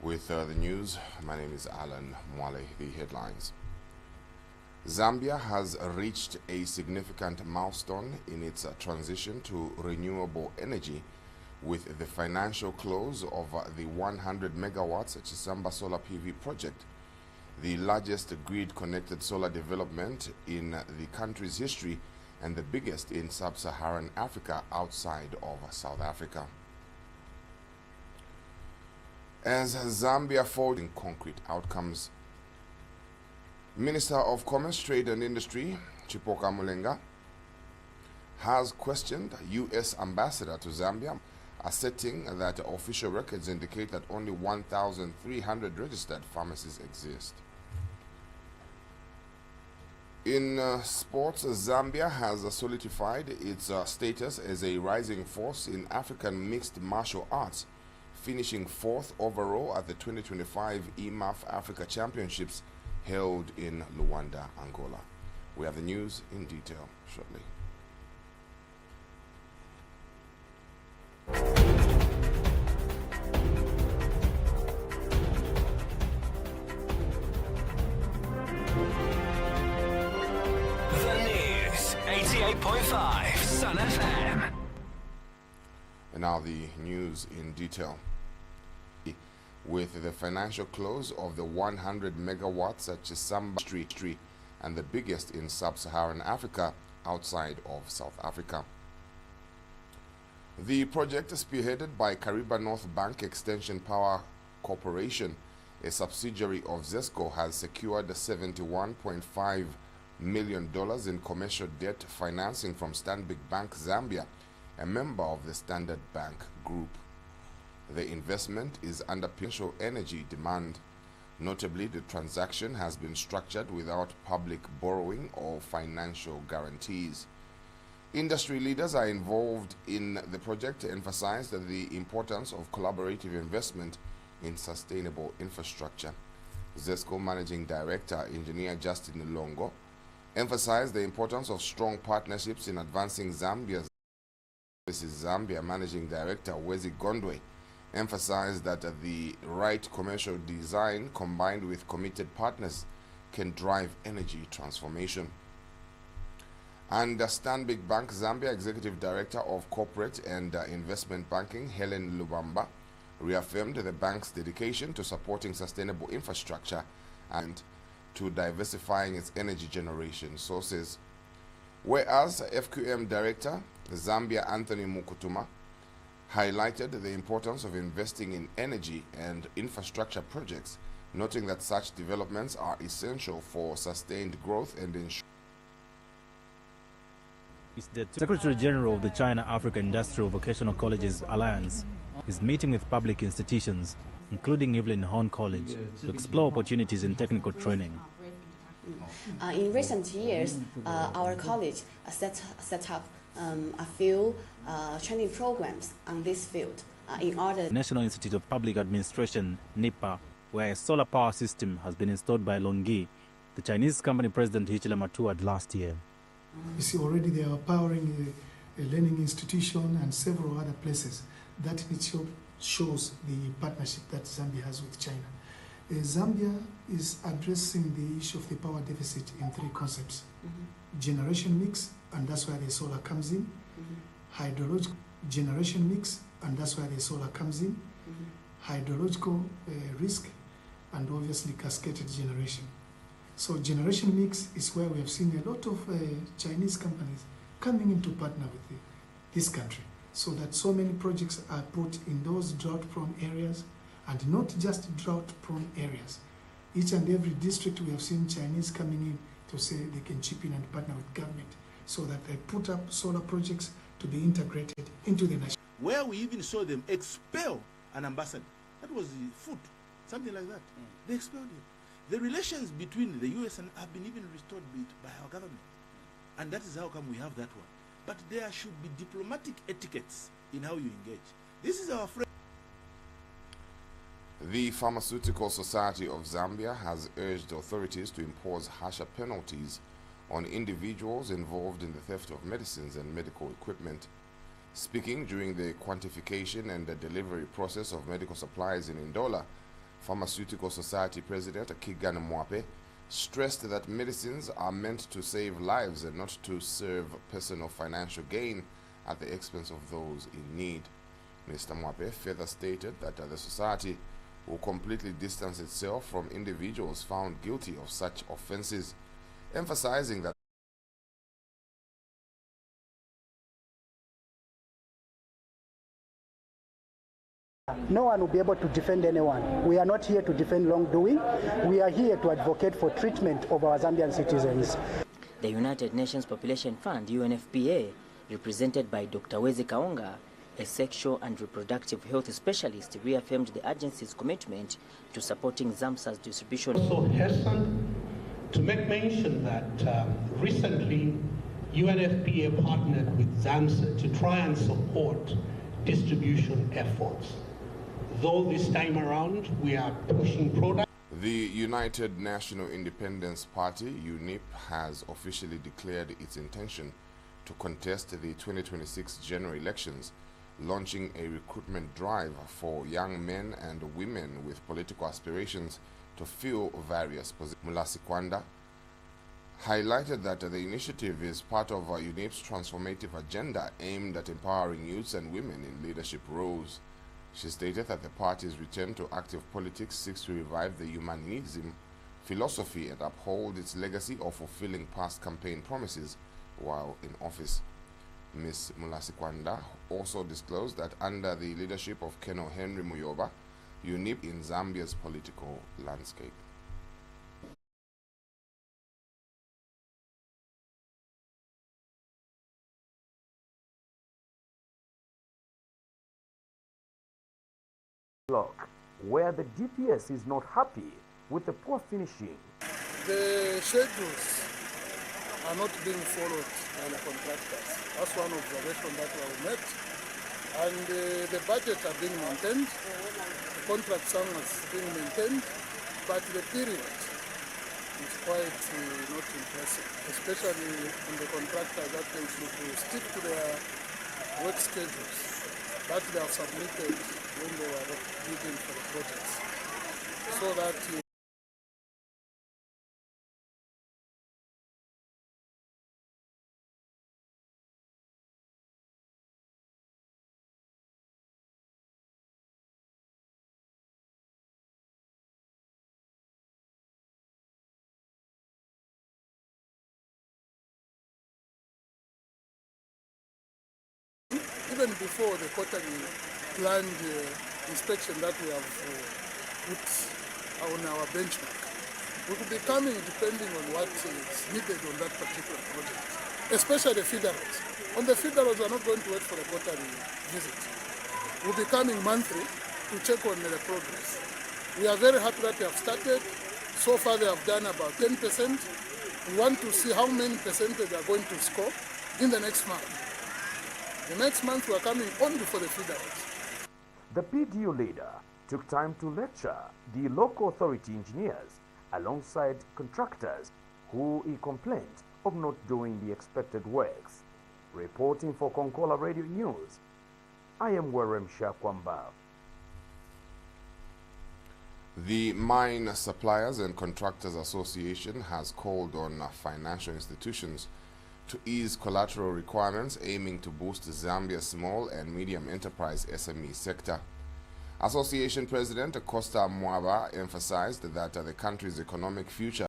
With the news, my name is Alan Mwale. The headlines. Zambia has reached a significant milestone in its transition to renewable energy with the financial close of the 100 megawatts Chisamba solar PV project, the largest grid-connected solar development in the country's history and the biggest in sub-Saharan Africa outside of South Africa. As Zambia forged in concrete outcomes, Minister of Commerce, Trade and Industry, Chipoka Mulenga, has questioned U.S. Ambassador to Zambia, asserting that official records indicate that only 1,300 registered pharmacies exist. In sports, Zambia has solidified its status as a rising force in African mixed martial arts, finishing 4th overall at the 2025 EMAF Africa Championships held in Luanda, Angola. We have the news in detail shortly. The news, 88.5 Sun FM. And now the news in detail. With the financial close of the 100 megawatts at Chisamba Street and the biggest in sub-Saharan Africa outside of South Africa. The project is spearheaded by Kariba North Bank Extension Power Corporation, a subsidiary of ZESCO, has secured $71.5 million in commercial debt financing from Stanbic Bank Zambia, a member of the Standard Bank Group. The investment is under potential energy demand. Notably, the transaction has been structured without public borrowing or financial guarantees. Industry leaders are involved in the project to emphasize the importance of collaborative investment in sustainable infrastructure. ZESCO Managing Director, Engineer Justin Longo, emphasized the importance of strong partnerships in advancing Zambia's. This is Zambia Managing Director Wezi Gondwe emphasized that the right commercial design combined with committed partners can drive energy transformation. And Stanbic Bank Zambia Executive Director of Corporate and Investment Banking, Helen Lubamba, reaffirmed the bank's dedication to supporting sustainable infrastructure and to diversifying its energy generation sources. Whereas FQM Director, Zambia Anthony Mukutuma, highlighted the importance of investing in energy and infrastructure projects, noting that such developments are essential for sustained growth and ensure. The Secretary General of the China-Africa Industrial Vocational Colleges Alliance is meeting with public institutions, including Evelyn Horn College, to explore opportunities in technical training. In recent years, our college set up a few training programs on this field in order. National Institute of Public Administration, NIPA, where a solar power system has been installed by Longi, the Chinese company president Hichilema toured last year. You see, already they are powering a learning institution and several other places. That in itself shows the partnership that Zambia has with China. Zambia is addressing the issue of the power deficit in 3 concepts. Generation mix, and that's where the solar comes in. Hydrological generation mix, and that's where the solar comes in. Hydrological risk, and obviously cascaded generation. So generation mix is where we have seen a lot of Chinese companies coming in to partner with this country, so that so many projects are put in those drought-prone areas, and not just drought-prone areas. Each and every district we have seen Chinese coming in to say they can chip in and partner with government, so that they put up solar projects to be integrated into the national. Where we even saw them expel an ambassador. That was the foot, something like that. They expelled him. The relations between the US and have been even restored by our government. And that is how come we have that one. But there should be diplomatic etiquettes in how you engage. This is our friend. The Pharmaceutical Society of Zambia has urged authorities to impose harsher penalties on individuals involved in the theft of medicines and medical equipment. Speaking during the quantification and the delivery process of medical supplies in Ndola, Pharmaceutical Society President Kigan Mwape stressed that medicines are meant to save lives and not to serve personal financial gain at the expense of those in need. Mr. Mwape further stated that the society will completely distance itself from individuals found guilty of such offenses, emphasizing that no one will be able to defend anyone. We are not here to defend wrongdoing. We are here to advocate for treatment of our Zambian citizens. The United Nations Population Fund, UNFPA, represented by Dr. Wezi Kaonga, a sexual and reproductive health specialist, reaffirmed the agency's commitment to supporting ZAMSA's distribution. Also hastened to make mention that recently UNFPA partnered with ZAMSA to try and support distribution efforts. Though this time around we are pushing products. The United National Independence Party, UNIP, has officially declared its intention to contest the 2026 general elections, launching a recruitment drive for young men and women with political aspirations to fill various positions. Mulasi Kwanda highlighted that the initiative is part of UNIP's transformative agenda aimed at empowering youths and women in leadership roles. She stated that the party's return to active politics seeks to revive the humanism philosophy and uphold its legacy of fulfilling past campaign promises while in office. Ms. Mulasi Kwanda also disclosed that under the leadership of Colonel Henry Muyoba, UNIP in Zambia's political landscape. Where the DPS is not happy with the poor finishing. The schedules are not being followed by the contractors. That's one observation that we have met. And the budgets are being maintained, the contract sum is being maintained, but the period is quite not impressive, especially on the contractors that they should stick to their work schedules that they have submitted when they were bidding for the projects, so that even before the quarterly planned inspection that we have put on our benchmark, we could be coming depending on what is needed on that particular project, especially the feeder roads. On the feeder roads, we are not going to wait for a quarterly visit. We'll be coming monthly to check on the progress. We are very happy that we have started. So far, they have done about 10%. We want to see how many percentage they are going to score in the next month. The next month, we are coming only for the feeder roads. The PDU leader took time to lecture the local authority engineers alongside contractors who he complained of not doing the expected works. Reporting for Konkola Radio News, I am Werem Shakwamba. The Mine Suppliers and Contractors Association has called on financial institutions to ease collateral requirements, aiming to boost Zambia's small and medium enterprise SME sector. Association President Costa Mwaba emphasized that the country's economic future